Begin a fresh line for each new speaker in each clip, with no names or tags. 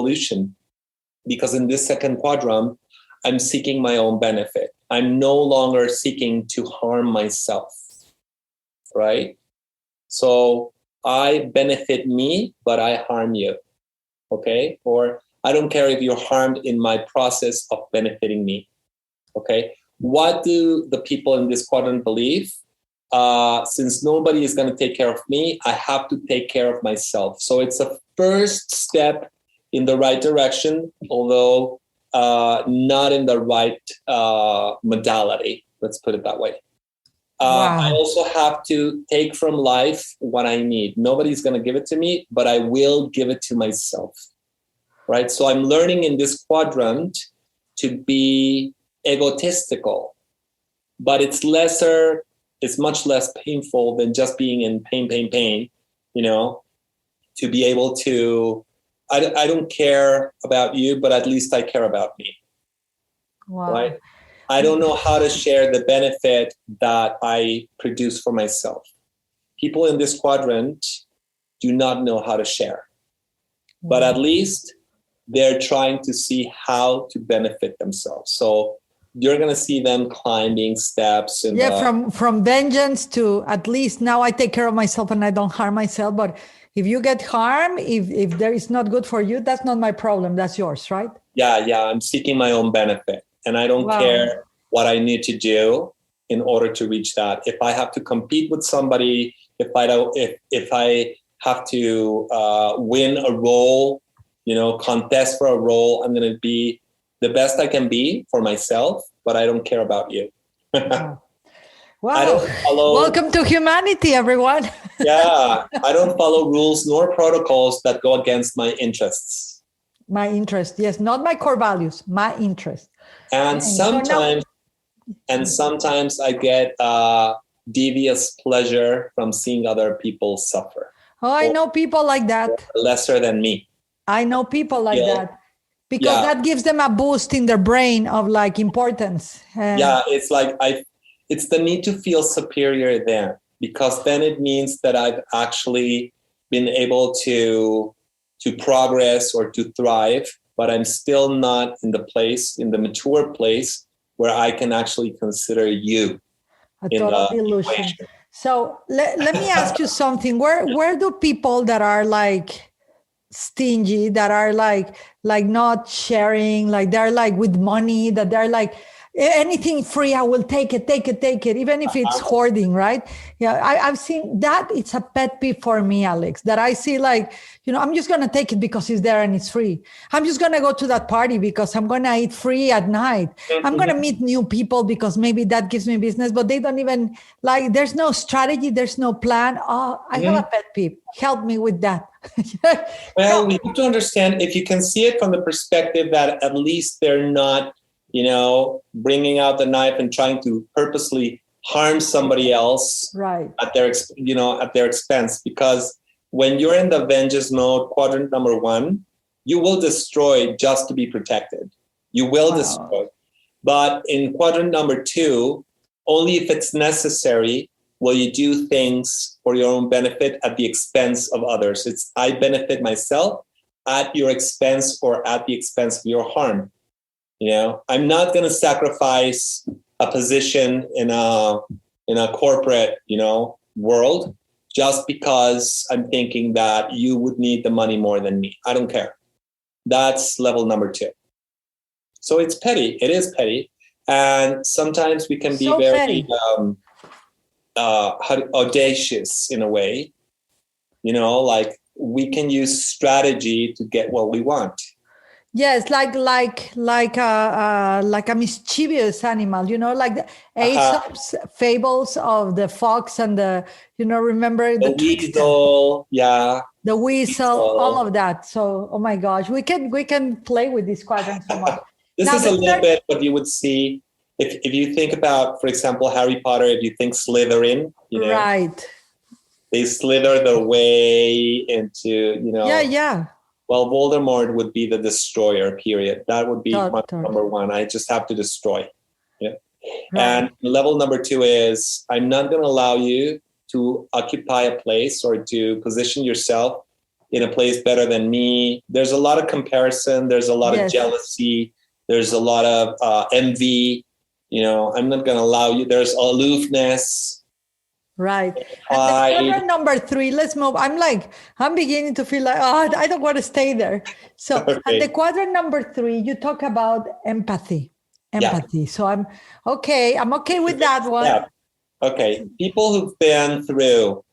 evolution, because in this second quadrant, I'm seeking my own benefit. I'm no longer seeking to harm myself, right? So I benefit me, but I harm you, okay? Or I don't care if you're harmed in my process of benefiting me, okay? What do the people in this quadrant believe? Since nobody is going to take care of me, I have to take care of myself. So it's a first step in the right direction, although not in the right modality. Let's put it that way.
Wow.
I also have to take from life what I need. Nobody's going to give it to me, but I will give it to myself, right? So I'm learning in this quadrant to be egotistical, but it's much less painful than just being in pain, you know, to be able to, I don't care about you, but at least I care about me.
Wow.
Right? I don't know how to share the benefit that I produce for myself. People in this quadrant do not know how to share, but at least they're trying to see how to benefit themselves. So you're going to see them climbing steps.
From vengeance to at least now I take care of myself and I don't harm myself. But if you get harmed, if there is not good for you, that's not my problem. That's yours, right?
Yeah. I'm seeking my own benefit. And I don't care what I need to do in order to reach that. If I have to compete with somebody, if I have to win a role, contest for a role, I'm going to be the best I can be for myself, but I don't care about you.
Wow.
I don't follow,
welcome to humanity, everyone.
Yeah, I don't follow rules nor protocols that go against my interests.
My interest, yes, not my core values, my interest.
And sometimes I get devious pleasure from seeing other people suffer.
Oh, I know people like that.
Lesser than me.
I know people like that. Because that gives them a boost in their brain of like importance.
It's like it's the need to feel superior there, because then it means that I've actually been able to progress or to thrive, but I'm still not in the mature place where I can actually consider you
a total illusion. So let me ask you something. Where do people that are like stingy, that are like not sharing, like they're like with money, that they're like anything free, I will take it, even if it's hoarding, right? Yeah, I've seen that. It's a pet peeve for me, Alex, that I see like, I'm just going to take it because it's there and it's free. I'm just going to go to that party because I'm going to eat free at night. I'm going to meet new people because maybe that gives me business, but they don't even like, there's no strategy, there's no plan. Oh, I have a pet peeve. Help me with that.
Well, we have to understand, if you can see it from the perspective that at least they're not, bringing out the knife and trying to purposely harm somebody else,
right,
at their expense. Because when you're in the vengeance mode, quadrant number 1, you will destroy just to be protected. You will destroy. But in quadrant number 2, only if it's necessary will you do things for your own benefit at the expense of others. It's I benefit myself at your expense or at the expense of your harm. I'm not going to sacrifice a position in a corporate, world just because I'm thinking that you would need the money more than me. I don't care. That's level number 2. So it's petty. It is petty. And sometimes we can be very audacious in a way, like we can use strategy to get what we want.
Yes, like a mischievous animal, like the Aesop's fables of the fox and the, remember the
weasel,
the weasel, all of that. So, oh my gosh, we can play with these quadrants so much.
This is a little bit what you would see if you think about, for example, Harry Potter. If you think Slytherin,
right?
They slither their way into,
Yeah.
Well, Voldemort would be the destroyer, period. That would be number 1. I just have to destroy. Yeah. Right. And level number 2 is I'm not going to allow you to occupy a place or to position yourself in a place better than me. There's a lot of comparison. There's a lot of jealousy. There's a lot of envy. I'm not going to allow you. There's aloofness.
Right. And the quadrant number 3, let's move. I'm beginning to feel like, I don't want to stay there. So and the quadrant number 3, you talk about empathy. Yeah. So I'm okay with that one. Yeah.
Okay. People who've been through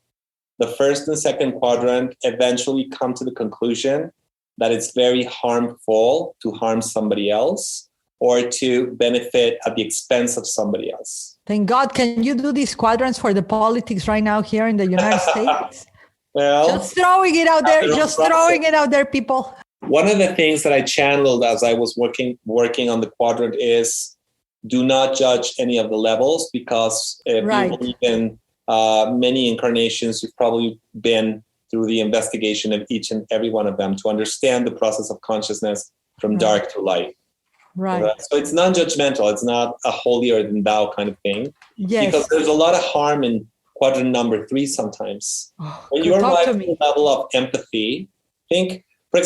the first and second quadrant eventually come to the conclusion that it's very harmful to harm somebody else or to benefit at the expense of somebody else.
Thank God. Can you do these quadrants for the politics right now here in the United States?
Well,
just throwing it out there, people.
One of the things that I channeled as I was working on the quadrant is do not judge any of the levels, because if you've only been many incarnations, you've probably been through the investigation of each and every one of them to understand the process of consciousness from dark to light.
Right.
So it's non-judgmental. It's not a holier than thou kind of thing. Yes. Because there's a lot of harm in quadrant number 3 sometimes. When you arrive at the level of empathy, I'm going to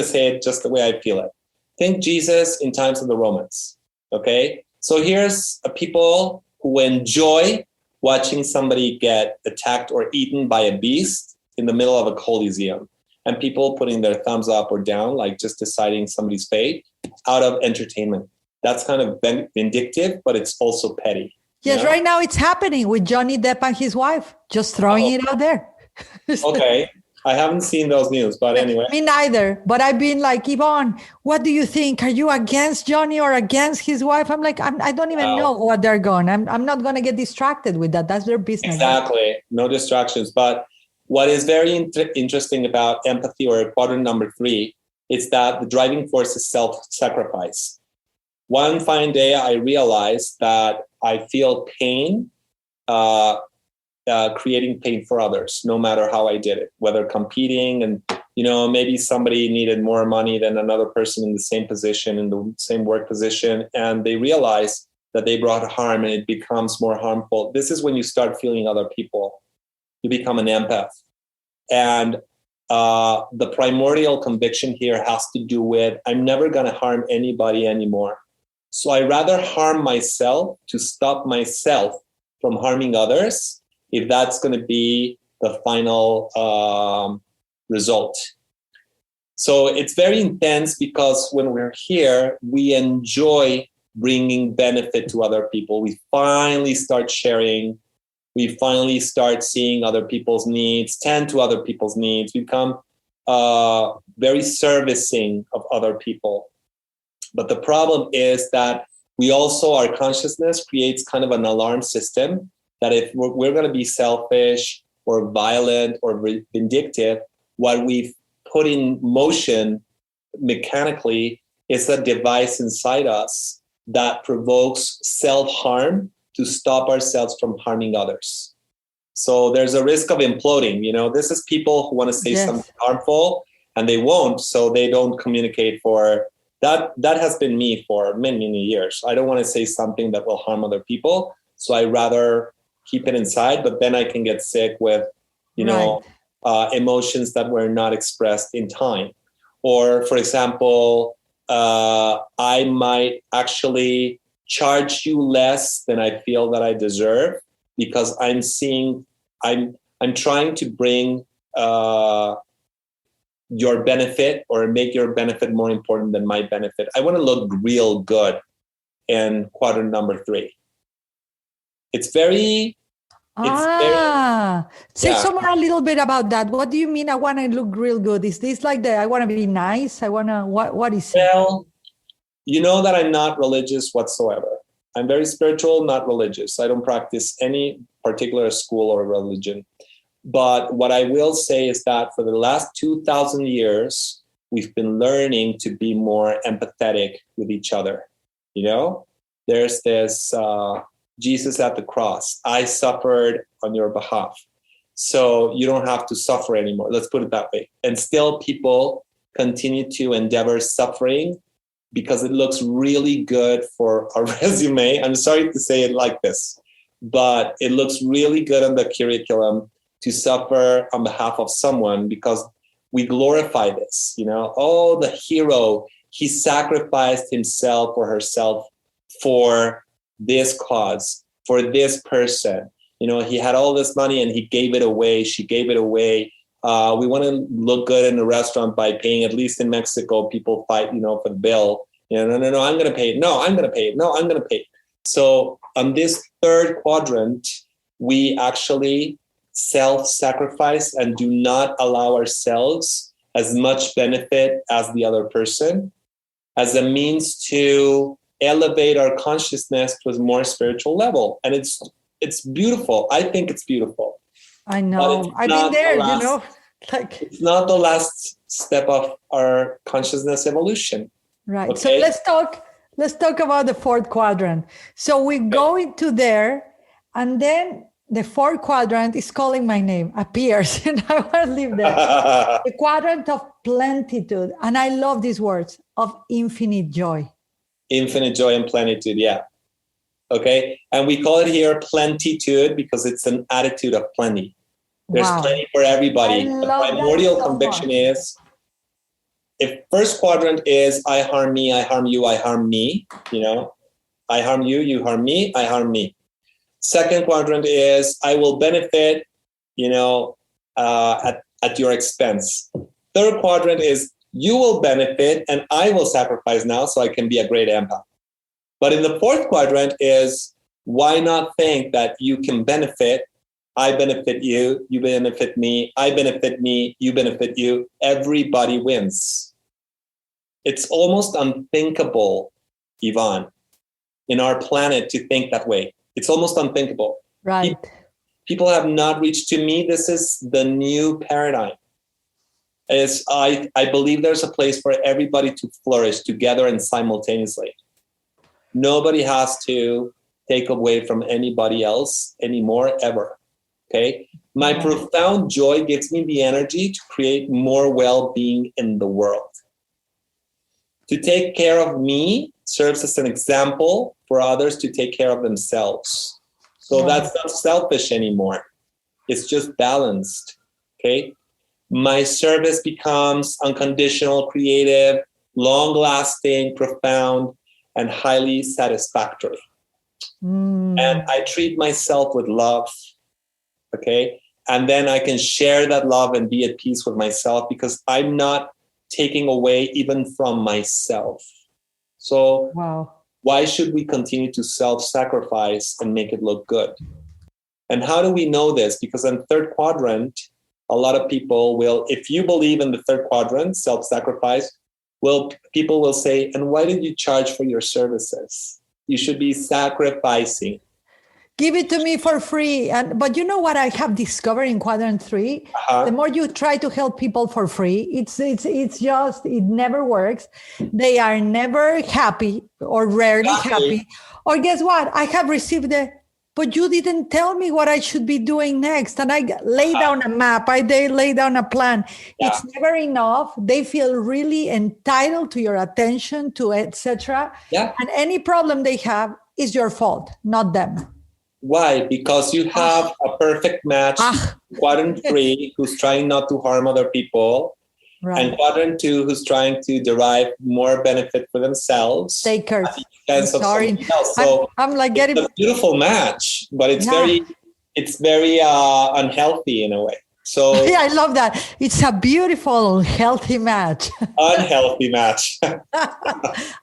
say it just the way I feel it. Think Jesus in times of the Romans. Okay? So here's people who enjoy watching somebody get attacked or eaten by a beast in the middle of a coliseum, and people putting their thumbs up or down, like just deciding somebody's fate out of entertainment. That's kind of vindictive, but it's also petty.
Yes, right now it's happening with Johnny Depp and his wife, just throwing it out there.
Okay. I haven't seen those news, but anyway.
Me neither. But I've been like, Yvonne, what do you think? Are you against Johnny or against his wife? I'm like, I don't even know what they're going. I'm not going to get distracted with that. That's their business.
Exactly. No distractions. But what is very interesting about empathy, or quadrant number 3, is that the driving force is self-sacrifice. One fine day, I realized that I feel pain, creating pain for others, no matter how I did it, whether competing and, maybe somebody needed more money than another person in the same position, in the same work position, and they realize that they brought harm and it becomes more harmful. This is when you start feeling other people. You become an empath. And the primordial conviction here has to do with, I'm never going to harm anybody anymore. So I rather harm myself to stop myself from harming others, if that's going to be the final result. So it's very intense, because when we're here, we enjoy bringing benefit to other people. We finally start sharing. We finally start seeing other people's needs, tend to other people's needs, become very servicing of other people. But the problem is that our consciousness creates kind of an alarm system that if we're going to be selfish or violent or vindictive, what we've put in motion mechanically is a device inside us that provokes self-harm to stop ourselves from harming others. So there's a risk of imploding. This is people who want to say something harmful and they won't, so they don't communicate for that. That has been me for many, many years. I don't want to say something that will harm other people, so I rather keep it inside, but then I can get sick with, emotions that were not expressed in time. Or, for example, I might actually charge you less than I feel that I deserve, because I'm trying to bring your benefit, or make your benefit more important than my benefit. I want to look real good in quadrant number 3.
Say somewhere a little bit about that. What do you mean I want to look real good? Is this like I want to be nice? What is it?
Well, you know that I'm not religious whatsoever. I'm very spiritual, not religious. I don't practice any particular school or religion. But what I will say is that for the last 2,000 years, we've been learning to be more empathetic with each other. There's this Jesus at the cross. I suffered on your behalf, so you don't have to suffer anymore. Let's put it that way. And still people continue to endeavor suffering because it looks really good for a resume. I'm sorry to say it like this, but it looks really good on the curriculum to suffer on behalf of someone because we glorify this, oh, the hero, he sacrificed himself or herself for this cause, for this person. He had all this money and he gave it away. She gave it away. We want to look good in a restaurant by paying, at least in Mexico, people fight, for the bill. No, I'm going to pay it. No, I'm going to pay it. No, I'm going to pay it. So on this third quadrant, we actually self-sacrifice and do not allow ourselves as much benefit as the other person as a means to elevate our consciousness to a more spiritual level. And it's beautiful. I think it's beautiful.
I know. I've been there,
it's not the last step of our consciousness evolution.
Right. Okay? So let's talk about the fourth quadrant. So we go into there, and then the fourth quadrant is calling my name, appears, and I want to live there. The quadrant of plenitude. And I love these words, of infinite joy.
Infinite joy and plenitude, yeah. Okay. And we call it here plenitude because it's an attitude of plenty. There's plenty for everybody. The primordial conviction is, if first quadrant is I harm me, I harm you, I harm me, I harm you, you harm me, I harm me. Second quadrant is I will benefit, at your expense. Third quadrant is you will benefit and I will sacrifice now so I can be a great empath. But in the fourth quadrant is, why not think that you can benefit? I benefit you, you benefit me, I benefit me, you benefit you. Everybody wins. It's almost unthinkable, Yvonne, in our planet to think that way. It's almost unthinkable.
Right.
People have not reached, to me, this is the new paradigm. I believe there's a place for everybody to flourish together and simultaneously. Nobody has to take away from anybody else anymore, ever. Okay? My profound joy gives me the energy to create more well-being in the world. To take care of me serves as an example for others to take care of themselves. So that's not selfish anymore. It's just balanced. Okay? My service becomes unconditional, creative, long-lasting, profound, and highly satisfactory. And I treat myself with love, okay? And then I can share that love and be at peace with myself because I'm not taking away even from myself. So why should we continue to self-sacrifice and make it look good? And how do we know this? Because in third quadrant, a lot of people will, if you believe in the third quadrant, self-sacrifice, people will say, and why did you charge for your services? You should be sacrificing.
Give it to me for free. But you know what I have discovered in quadrant 3? The more you try to help people for free, it never works. They are never happy or rarely happy. Or guess what? I have received but you didn't tell me what I should be doing next. And I lay down a map. I lay down a plan. Yeah. It's never enough. They feel really entitled to your attention, to etc. Yeah. And any problem they have is your fault, not them.
Why? Because you have a perfect match. Quadrant 3, who's trying not to harm other people. Right. And quadrant 2, who's trying to derive more benefit for themselves.
Takers.
Sorry. So
I'm like getting
a beautiful match, but it's very unhealthy in a way. So
yeah, I love that. It's a beautiful, healthy match.
Unhealthy match.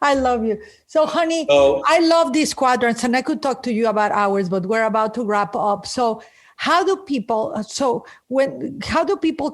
I love you. So, honey, I love these quadrants, and I could talk to you about hours, but we're about to wrap up. So, how do people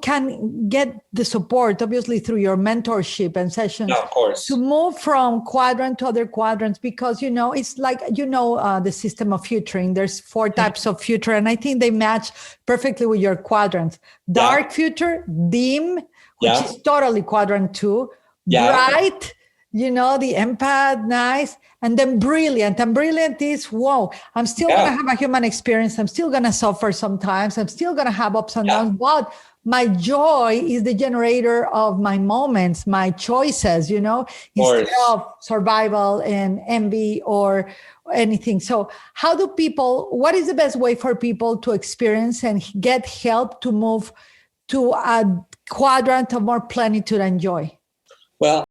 can get the support, obviously through your mentorship and sessions,
of course,
to move from quadrant to other quadrants? Because, it's like, the system of futuring. There's 4 types of future, and I think they match perfectly with your quadrants. Dark future, dim, which is totally quadrant 2, bright, the empath, nice, and then brilliant. And brilliant is, I'm still going to have a human experience. I'm still going to suffer sometimes. I'm still going to have ups and downs, but my joy is the generator of my moments, my choices, instead of survival and envy or anything. So what is the best way for people to experience and get help to move to a quadrant of more plenitude and joy?
Well,